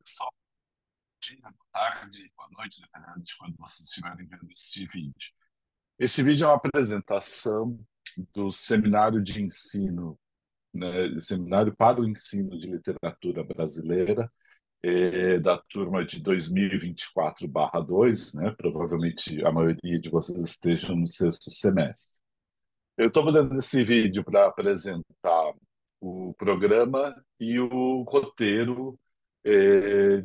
Pessoal, bom dia, boa tarde, boa noite, dependendo de quando vocês estiverem vendo este vídeo. Este vídeo é uma apresentação do seminário de ensino, né, seminário para o ensino de literatura brasileira, da turma de 2024/2, né? Provavelmente a maioria de vocês estejam no sexto semestre. Eu estou fazendo esse vídeo para apresentar o programa e o roteiro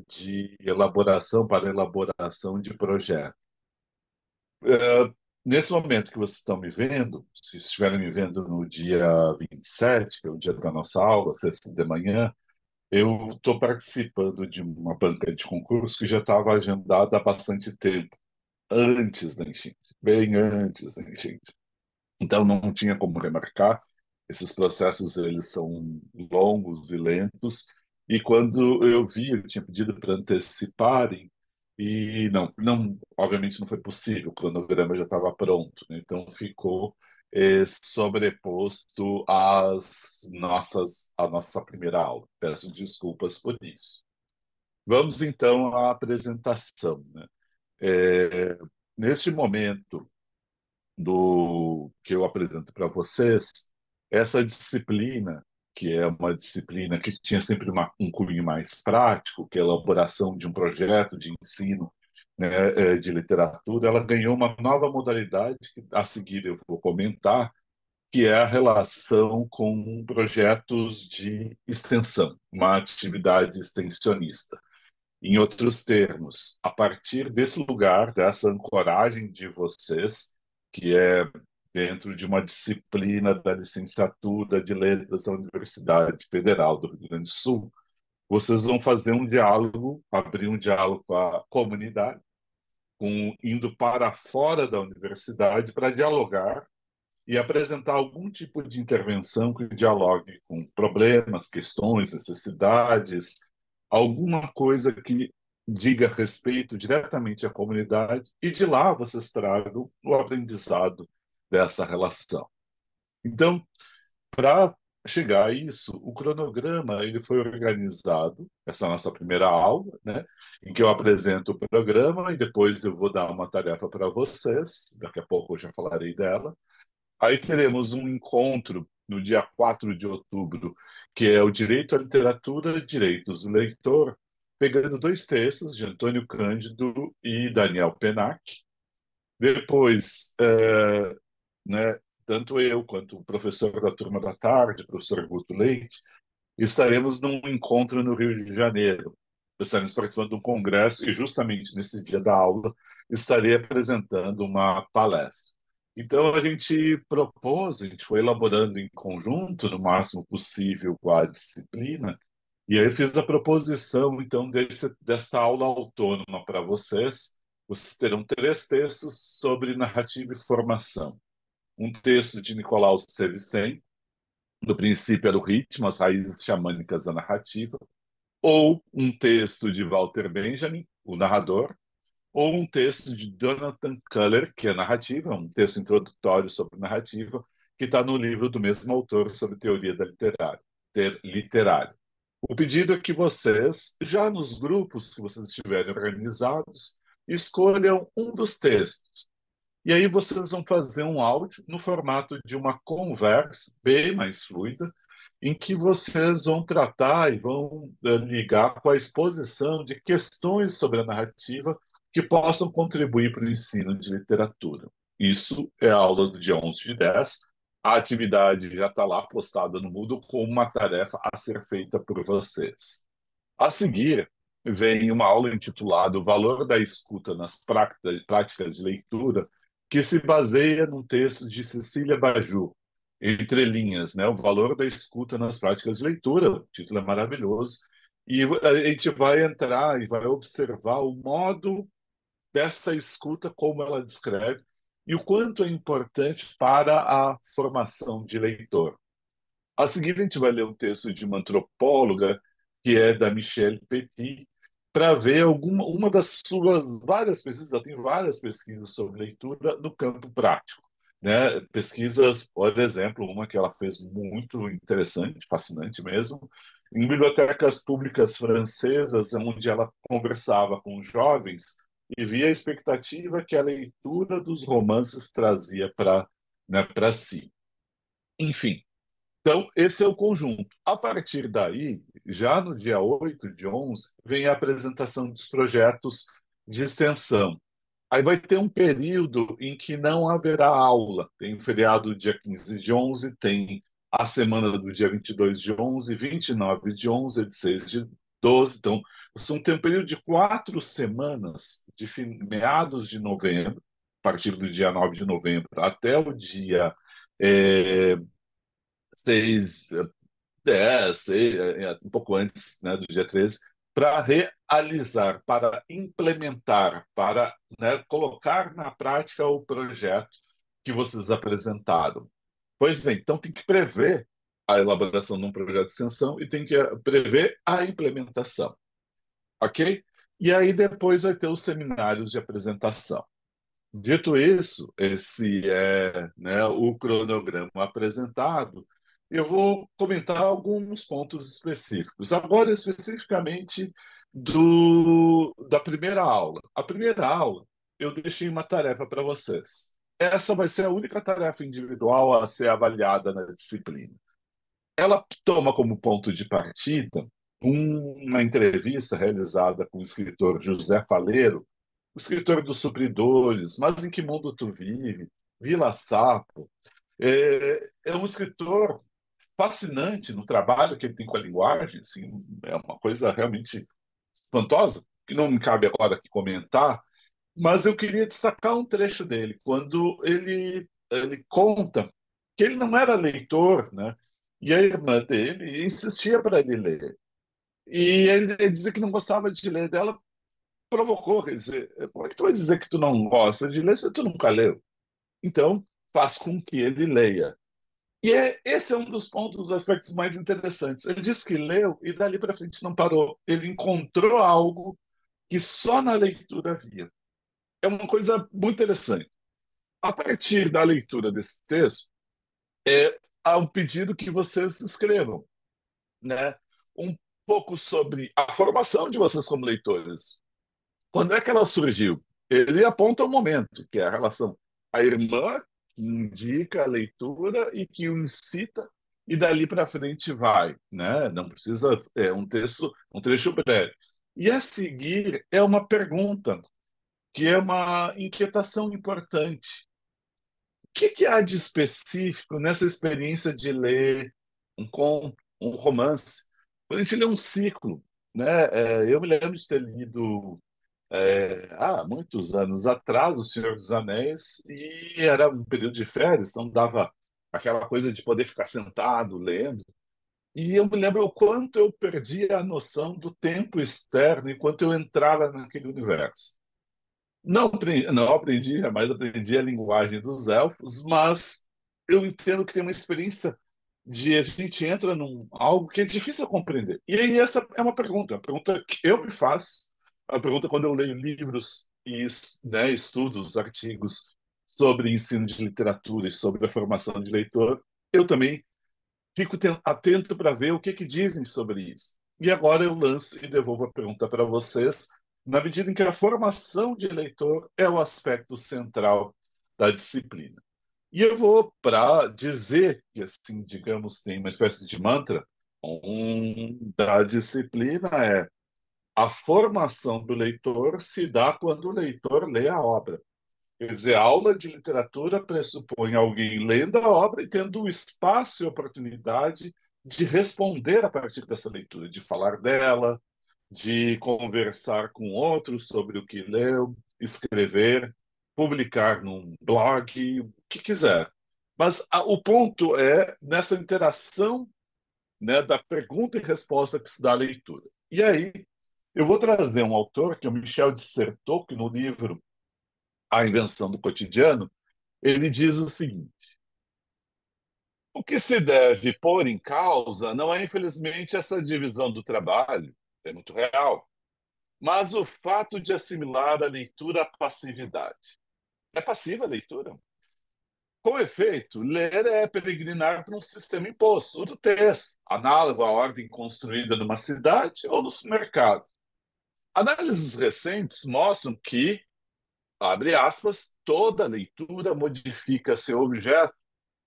de elaboração para elaboração de projeto. Nesse momento que vocês estão me vendo, se estiverem me vendo no dia 27, que é o dia da nossa aula, sexta de manhã, eu estou participando de uma banca de concurso que já estava agendada há bastante tempo, antes da enchente, bem antes da enchente. Então não tinha como remarcar. Esses processos eles são longos e lentos. E quando eu vi, eu tinha pedido para anteciparem e não, obviamente não foi possível. O cronograma já estava pronto, né? Então ficou sobreposto à nossa primeira aula. Peço desculpas por isso. Vamos então à apresentação, né? É, Neste momento do que eu apresento para vocês, essa disciplina, que é uma disciplina que tinha sempre um cunho mais prático, que é a elaboração de um projeto de ensino, né, de literatura, ela ganhou uma nova modalidade que a seguir eu vou comentar, que é a relação com projetos de extensão, uma atividade extensionista. Em outros termos, a partir desse lugar, dessa ancoragem de vocês, que é dentro de uma disciplina da licenciatura de Letras da Universidade Federal do Rio Grande do Sul, vocês vão fazer um diálogo, abrir um diálogo com a comunidade, indo para fora da universidade para dialogar e apresentar algum tipo de intervenção que dialogue com problemas, questões, necessidades, alguma coisa que diga respeito diretamente à comunidade e de lá vocês tragam o aprendizado dessa relação. Então, para chegar a isso, o cronograma ele foi organizado, essa é a nossa primeira aula, né, em que eu apresento o programa e depois eu vou dar uma tarefa para vocês, daqui a pouco eu já falarei dela. Aí teremos um encontro no dia 4 de outubro, que é o Direito à Literatura, Direitos do Leitor, pegando dois textos de Antônio Cândido e Daniel Penac. Depois, né, tanto eu quanto o professor da turma da tarde, o professor Guto Leite, estaremos num encontro no Rio de Janeiro. Estaremos participando de um congresso e justamente nesse dia da aula estarei apresentando uma palestra. Então a gente foi elaborando em conjunto, no máximo possível, com a disciplina, e aí eu fiz a proposição, então, desta aula autônoma para vocês. Vocês terão três textos sobre narrativa e formação. Um texto de Nicolau Sevissen, do princípio do ritmo, as raízes xamânicas da narrativa, ou um texto de Walter Benjamin, o narrador, ou um texto de Jonathan Culler, que é narrativa, um texto introdutório sobre narrativa, que está no livro do mesmo autor sobre teoria da literária. O pedido é que vocês, já nos grupos que vocês estiverem organizados, escolham um dos textos. E aí vocês vão fazer um áudio no formato de uma conversa bem mais fluida, em que vocês vão tratar e vão ligar com a exposição de questões sobre a narrativa que possam contribuir para o ensino de literatura. Isso é a aula do dia 11/10. A atividade já está lá postada no Moodle com uma tarefa a ser feita por vocês. A seguir, vem uma aula intitulada O Valor da Escuta nas Práticas de Leitura, que se baseia num texto de Cecília Bajur, Entre Linhas, né? O Valor da Escuta nas Práticas de Leitura. O título é maravilhoso. E a gente vai entrar e vai observar o modo dessa escuta, como ela descreve, e o quanto é importante para a formação de leitor. A seguir, a gente vai ler um texto de uma antropóloga, que é da Michelle Petit, para ver uma das suas várias pesquisas, ela tem várias pesquisas sobre leitura no campo prático. Né? Pesquisas, por exemplo, uma que ela fez muito interessante, fascinante mesmo, em bibliotecas públicas francesas, onde ela conversava com jovens e via a expectativa que a leitura dos romances trazia para si. Enfim, então esse é o conjunto. A partir daí, já no dia 8 de 11 vem a apresentação dos projetos de extensão. Aí vai ter um período em que não haverá aula. Tem o feriado do dia 15 de 11, tem a semana do dia 22 de 11, 29 de 11, 16 de 12. Então, tem um período de 4 semanas, meados de novembro, a partir do dia 9 de novembro até o dia é, 6, um pouco antes, né, do dia 13, para realizar, para implementar, para, né, colocar na prática o projeto que vocês apresentaram. Pois bem, então tem que prever a elaboração de um projeto de extensão e tem que prever a implementação, ok? E aí depois vai ter os seminários de apresentação. Dito isso, esse é, né, o cronograma apresentado. Eu vou comentar alguns pontos específicos. Agora, especificamente da primeira aula. A primeira aula, eu deixei uma tarefa para vocês. Essa vai ser a única tarefa individual a ser avaliada na disciplina. Ela toma como ponto de partida uma entrevista realizada com o escritor José Faleiro, o escritor dos Supridores, Mas em que Mundo Tu Vive, Vila Sapo. É um escritor fascinante no trabalho que ele tem com a linguagem, assim, é uma coisa realmente espantosa, que não me cabe agora aqui comentar, mas eu queria destacar um trecho dele, quando ele conta que ele não era leitor, né? E a irmã dele insistia para ele ler. E ele dizia que não gostava de ler dela, provocou, quer dizer, como é que tu vai dizer que tu não gosta de ler se tu nunca leu? Então, faz com que ele leia. Esse é um dos pontos, dos aspectos mais interessantes. Ele diz que leu e dali para frente não parou. Ele encontrou algo que só na leitura havia. É uma coisa muito interessante. A partir da leitura desse texto, há um pedido que vocês escrevam, né? Um pouco sobre a formação de vocês como leitores. Quando é que ela surgiu? Ele aponta o momento, que é a relação à irmã, que indica a leitura e que o incita, e dali para frente vai, né? Não precisa, é um texto, um trecho breve. E a seguir é uma pergunta, que é uma inquietação importante. O que há de específico nessa experiência de ler um conto, um romance? Quando a gente lê um ciclo, né? Eu me lembro de ter lido há muitos anos atrás, O Senhor dos Anéis, e era um período de férias, então dava aquela coisa de poder ficar sentado lendo. E eu me lembro o quanto eu perdia a noção do tempo externo enquanto eu entrava naquele universo. Não aprendi, jamais aprendi a linguagem dos elfos, mas eu entendo que tem uma experiência de a gente entra num algo que é difícil de compreender. E aí essa é uma pergunta que eu me faço, a pergunta quando eu leio livros e né, estudos, artigos sobre ensino de literatura e sobre a formação de leitor, eu também fico atento para ver o que dizem sobre isso. E agora eu lanço e devolvo a pergunta para vocês, na medida em que a formação de leitor é o aspecto central da disciplina. E eu vou para dizer que, assim, digamos, tem uma espécie de mantra da disciplina é a formação do leitor se dá quando o leitor lê a obra. Quer dizer, a aula de literatura pressupõe alguém lendo a obra e tendo o espaço e oportunidade de responder a partir dessa leitura, de falar dela, de conversar com outros sobre o que leu, escrever, publicar num blog, o que quiser. Mas o ponto é nessa interação, né, da pergunta e resposta que se dá à leitura. E aí, eu vou trazer um autor, que é o Michel de Certeau, que no livro A Invenção do Cotidiano, ele diz o seguinte: o que se deve pôr em causa não é, infelizmente, essa divisão do trabalho, é muito real, mas o fato de assimilar a leitura à passividade. É passiva a leitura? Com efeito, ler é peregrinar para um sistema imposto, do texto, análogo à ordem construída numa cidade ou no supermercado. Análises recentes mostram que, abre aspas, toda leitura modifica seu objeto,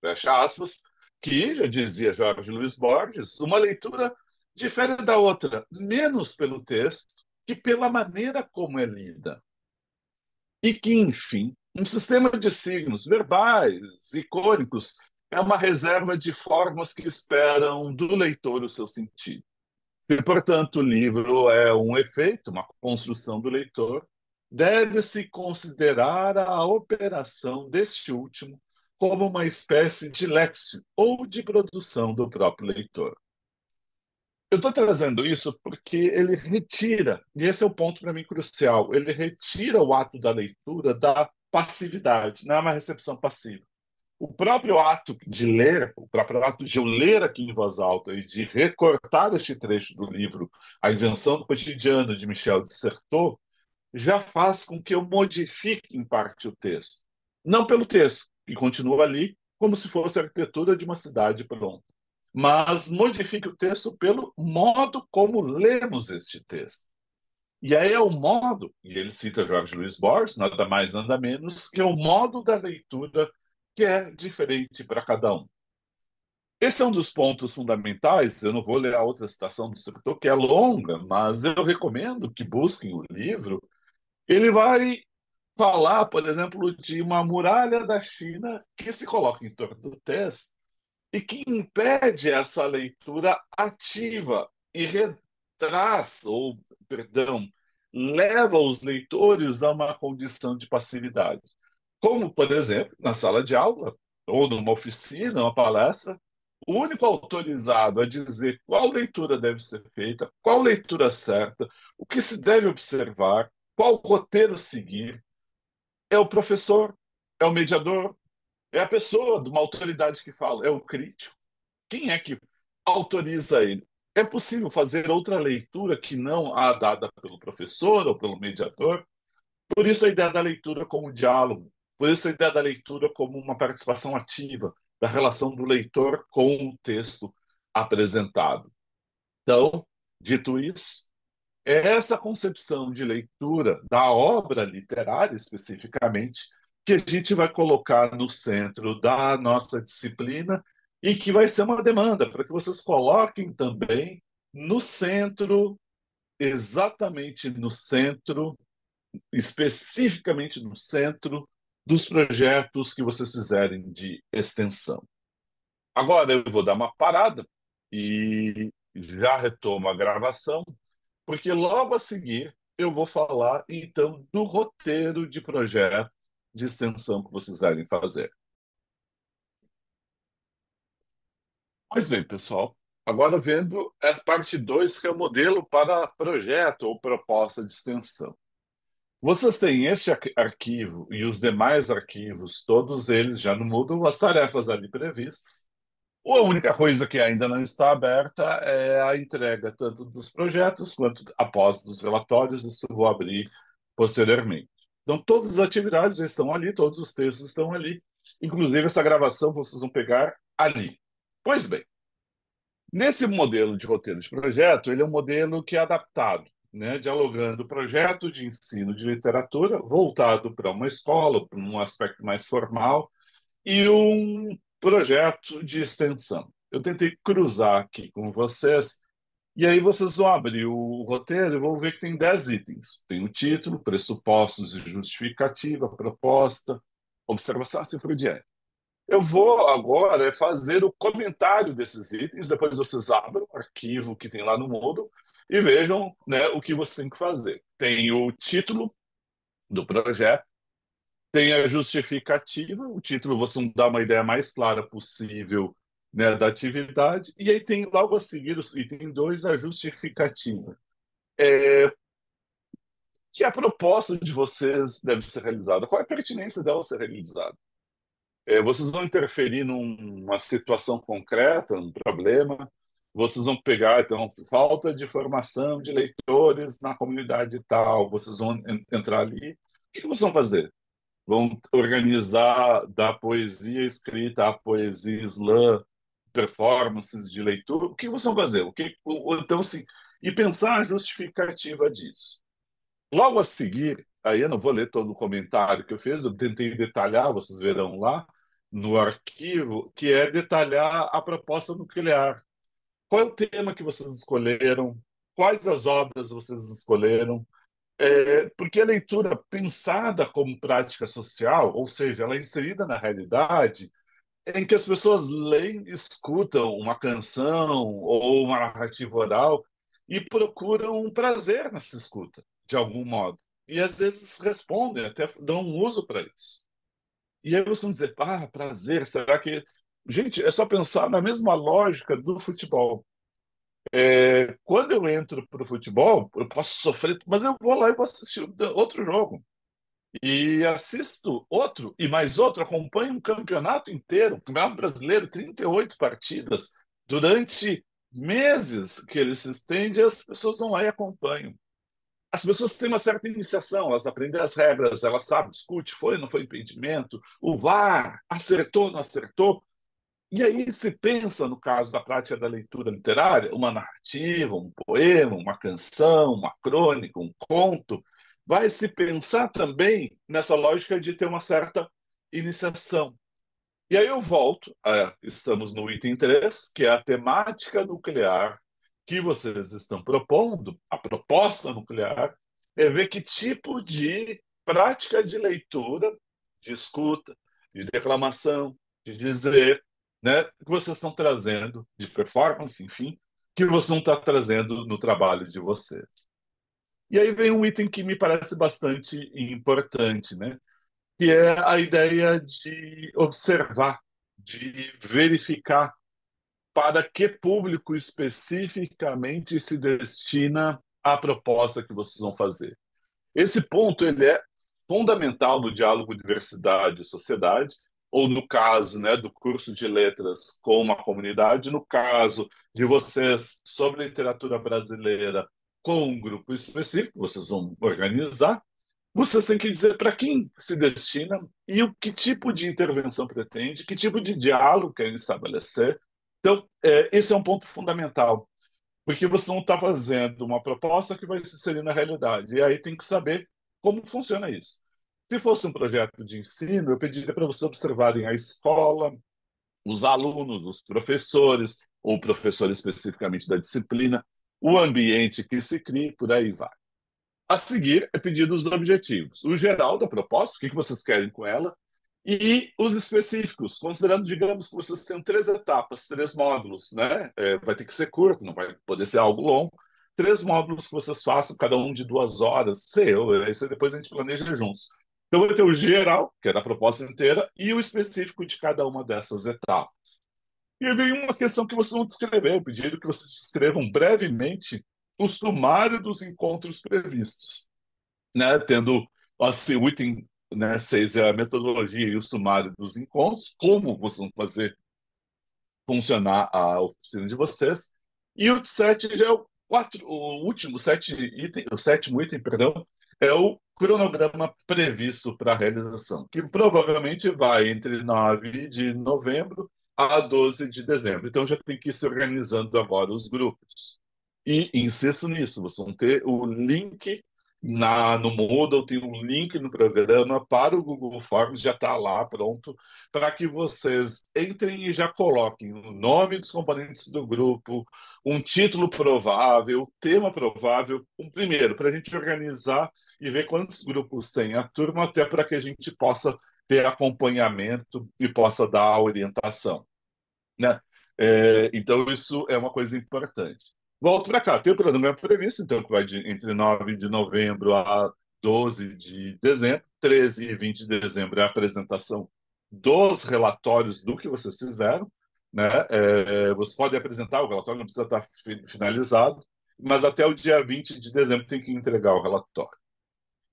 fecha aspas, que, já dizia Jorge Luiz Borges, uma leitura difere da outra, menos pelo texto que pela maneira como é lida. E que, enfim, um sistema de signos verbais, icônicos, é uma reserva de formas que esperam do leitor o seu sentido. Se, portanto, o livro é um efeito, uma construção do leitor, deve-se considerar a operação deste último como uma espécie de léxico ou de produção do próprio leitor. Eu estou trazendo isso porque ele retira, e esse é o ponto para mim crucial, ele retira o ato da leitura da passividade, não é uma recepção passiva. O próprio ato de ler, o próprio ato de eu ler aqui em voz alta e de recortar este trecho do livro A Invenção do Cotidiano, de Michel de Certeau, já faz com que eu modifique em parte o texto. Não pelo texto, que continua ali como se fosse a arquitetura de uma cidade pronta, mas modifique o texto pelo modo como lemos este texto. E aí é o modo, e ele cita Jorge Luiz Borges, nada mais, nada menos, que é o modo da leitura que é diferente para cada um. Esse é um dos pontos fundamentais. Eu não vou ler a outra citação do escritor, que é longa, mas eu recomendo que busquem o livro. Ele vai falar, por exemplo, de uma muralha da China que se coloca em torno do texto e que impede essa leitura ativa e retraz, ou, perdão, leva os leitores a uma condição de passividade. Como, por exemplo, na sala de aula, ou numa oficina, uma palestra, o único autorizado a dizer qual leitura deve ser feita, qual leitura certa, o que se deve observar, qual roteiro seguir, é o professor, é o mediador, é a pessoa de uma autoridade que fala, é o crítico. Quem é que autoriza ele? É possível fazer outra leitura que não a dada pelo professor ou pelo mediador? Por isso a ideia da leitura como diálogo, por isso a ideia da leitura como uma participação ativa, da relação do leitor com o texto apresentado. Então, dito isso, é essa concepção de leitura da obra literária, especificamente, que a gente vai colocar no centro da nossa disciplina e que vai ser uma demanda para que vocês coloquem também no centro, exatamente no centro, especificamente no centro dos projetos que vocês fizerem de extensão. Agora eu vou dar uma parada e já retomo a gravação porque logo a seguir eu vou falar então do roteiro de projeto de extensão que vocês devem fazer. Pois bem, pessoal, agora vendo a parte 2 que é o modelo para projeto ou proposta de extensão. Vocês têm este arquivo e os demais arquivos, todos eles já não mudam, as tarefas ali previstas. A única coisa que ainda não está aberta é a entrega tanto dos projetos quanto após dos relatórios. Isso eu vou abrir posteriormente. Então, todas as atividades já estão ali, todos os textos estão ali. Inclusive, essa gravação vocês vão pegar ali. Pois bem, nesse modelo de roteiro de projeto, ele é um modelo que é adaptado, né, dialogando o projeto de ensino de literatura voltado para uma escola, para um aspecto mais formal, e um projeto de extensão. Eu tentei cruzar aqui com vocês, e aí vocês vão abrir o roteiro e vão ver que tem 10 itens. Tem o título, pressupostos e justificativa, proposta, observação, assim por diante. Eu vou agora fazer o comentário desses itens, depois vocês abram o arquivo que tem lá no Moodle e vejam, né, o que você tem que fazer. Tem o título do projeto, tem a justificativa, o título você não dá uma ideia mais clara possível, né, da atividade, e aí tem logo a seguir o item 2, a justificativa. Que a proposta de vocês deve ser realizada? Qual é a pertinência dela ser realizada? Vocês vão interferir numa situação concreta, um problema, vocês vão pegar, então, falta de formação de leitores na comunidade tal, vocês vão entrar ali. O que vocês vão fazer? Vão organizar da poesia escrita à poesia slam, performances de leitura. O que vocês vão fazer? Então, assim, e pensar a justificativa disso. Logo a seguir, aí eu não vou ler todo o comentário que eu fiz, eu tentei detalhar, vocês verão lá no arquivo, que é detalhar a proposta nuclear. Qual é o tema que vocês escolheram? Quais as obras vocês escolheram? Porque a leitura pensada como prática social, ou seja, ela é inserida na realidade, em que as pessoas leem, escutam uma canção ou uma narrativa oral e procuram um prazer nessa escuta, de algum modo. E às vezes respondem, até dão um uso para isso. E aí vocês vão dizer, prazer, será que. Gente, é só pensar na mesma lógica do futebol. Quando eu entro para o futebol, eu posso sofrer, mas eu vou lá e vou assistir outro jogo. E assisto outro e mais outro, acompanho um campeonato inteiro, o Campeonato Brasileiro, 38 partidas, durante meses que ele se estende, as pessoas vão lá e acompanham. As pessoas têm uma certa iniciação, elas aprendem as regras, elas sabem, discute, foi, não foi impedimento, o VAR, acertou, não acertou. E aí se pensa, no caso da prática da leitura literária, uma narrativa, um poema, uma canção, uma crônica, um conto, vai se pensar também nessa lógica de ter uma certa iniciação. E aí eu volto, estamos no item 3, que é a temática nuclear que vocês estão propondo, a proposta nuclear, é ver que tipo de prática de leitura, de escuta, de declamação, de dizer, né, que vocês estão trazendo, de performance, enfim, que vocês vão estar trazendo no trabalho de vocês. E aí vem um item que me parece bastante importante, né? Que é a ideia de observar, de verificar para que público especificamente se destina a proposta que vocês vão fazer. Esse ponto ele é fundamental no diálogo universidade e sociedade, ou no caso, né, do curso de letras com uma comunidade, no caso de vocês sobre literatura brasileira com um grupo específico, vocês vão organizar, você tem que dizer para quem se destina e o que tipo de intervenção pretende, que tipo de diálogo quer estabelecer. Então, esse é um ponto fundamental, porque você não está fazendo uma proposta que vai se inserir na realidade. E aí tem que saber como funciona isso. Se fosse um projeto de ensino, eu pediria para vocês observarem a escola, os alunos, os professores, ou o professor especificamente da disciplina, o ambiente que se cria, por aí vai. A seguir é pedido os objetivos. O geral da proposta, o que vocês querem com ela, e os específicos, considerando, digamos, que vocês têm 3 etapas, 3 módulos, né? Vai ter que ser curto, não vai poder ser algo longo. 3 módulos que vocês façam, cada um de 2 horas, isso depois a gente planeja juntos. Então vai ter o geral, que é da proposta inteira, e o específico de cada uma dessas etapas. E aí vem uma questão que vocês vão descrever, eu pedido que vocês descrevam brevemente o sumário dos encontros previstos, né? Tendo assim, o item, né, 6 é a metodologia e o sumário dos encontros, como vocês vão fazer funcionar a oficina de vocês. E o 7 já é o último, o sétimo item, perdão, é o cronograma previsto para a realização, que provavelmente vai entre 9 de novembro a 12 de dezembro. Então já tem que ir se organizando agora os grupos. E insisto nisso, vocês vão ter o link no Moodle, tem um link no programa para o Google Forms, já está lá pronto, para que vocês entrem e já coloquem o nome dos componentes do grupo, um título provável, tema provável, primeiro, para a gente organizar e ver quantos grupos tem a turma, até para que a gente possa ter acompanhamento e possa dar orientação, né? Então, isso é uma coisa importante. Volto para cá, tem o cronograma previsto, então, que vai entre 9 de novembro a 12 de dezembro, 13 e 20 de dezembro é a apresentação dos relatórios do que vocês fizeram, né? Você pode apresentar, o relatório não precisa estar finalizado, mas até o dia 20 de dezembro tem que entregar o relatório.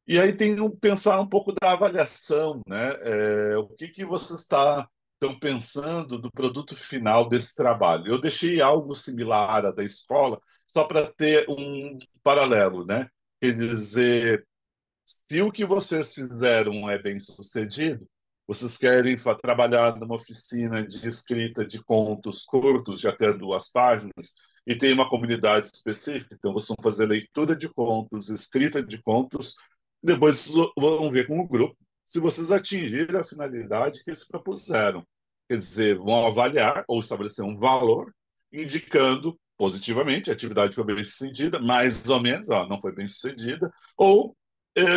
E aí tem que pensar um pouco da avaliação, né? O que vocês estão pensando do produto final desse trabalho? Eu deixei algo similar à da escola, só para ter um paralelo, né? Quer dizer, Se o que vocês fizeram é bem sucedido, vocês querem trabalhar numa oficina de escrita de contos curtos, de até 2 páginas, e tem uma comunidade específica, então vocês vão fazer leitura de contos, escrita de contos, depois vão ver com o grupo se vocês atingirem a finalidade que eles propuseram. Quer dizer, vão avaliar ou estabelecer um valor, indicando positivamente a atividade foi bem sucedida, mais ou menos, ó, não foi bem sucedida, ou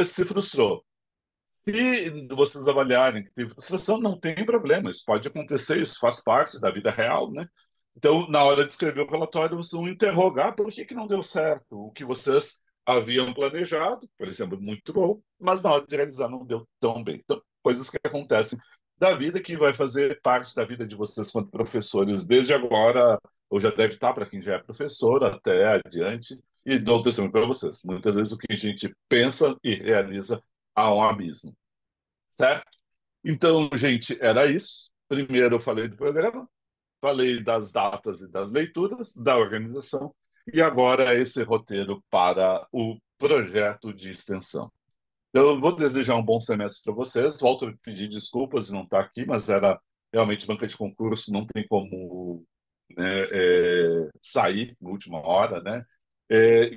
se frustrou. Se vocês avaliarem que teve frustração, não tem problema, isso pode acontecer, isso faz parte da vida real, né? Então, na hora de escrever o relatório, vocês vão interrogar por que não deu certo, o que vocês haviam planejado, por exemplo, muito bom, mas na hora de realizar não deu tão bem. Então, coisas que acontecem da vida que vai fazer parte da vida de vocês quanto professores desde agora, ou já deve estar para quem já é professor, até adiante, e dou testemunho para vocês. Muitas vezes o que a gente pensa e realiza há um abismo, certo? Então, gente, era isso. Primeiro eu falei do programa, falei das datas e das leituras, da organização, e agora esse roteiro para o projeto de extensão. Eu vou desejar um bom semestre para vocês. Volto a pedir desculpas de não estar aqui, mas era realmente banca de concurso, não tem como, né, sair na última hora, né?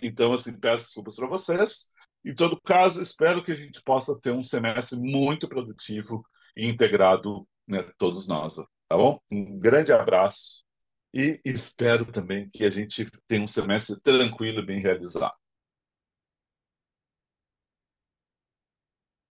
Então, assim, peço desculpas para vocês. Em todo caso, espero que a gente possa ter um semestre muito produtivo e integrado, né, todos nós, tá bom? Um grande abraço e espero também que a gente tenha um semestre tranquilo e bem realizado.